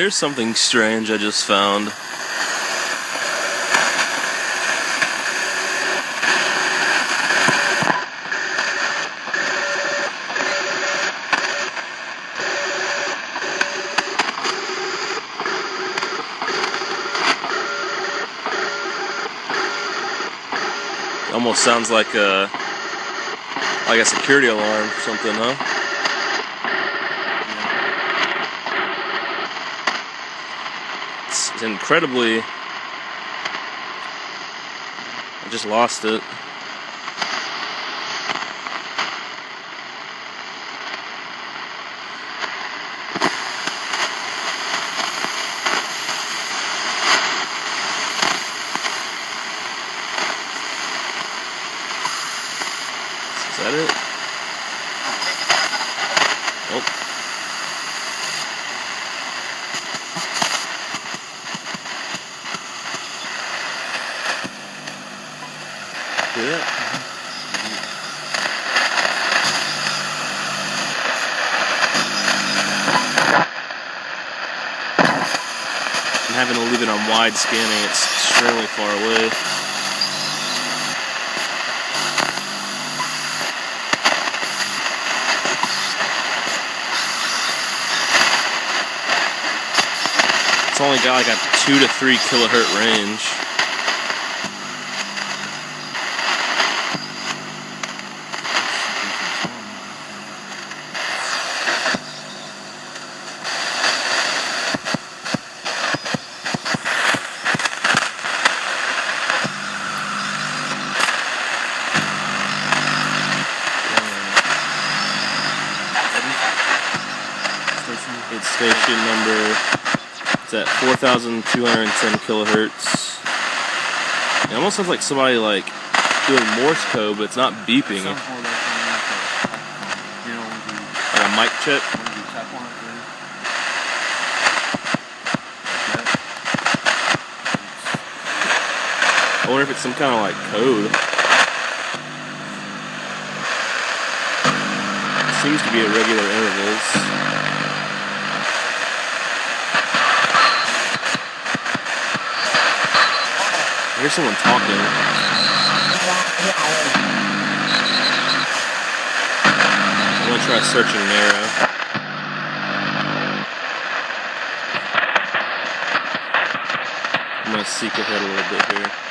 here's something strange I just found. Almost sounds like a security alarm or something, huh? It's incredibly... I just lost it. Is that it? Nope. Hear that? I'm having to leave it on wide scanning. It's extremely far away. It's only got like a 2 to 3 kilohertz range. It's station number, it's at 4,210 kilohertz. It almost sounds like somebody like doing Morse code, but it's not beeping. Like a mic check. I wonder if it's some kind of like code. It seems to be at regular intervals. I hear someone talking. I'm gonna try searching narrow. I'm gonna seek ahead a little bit here.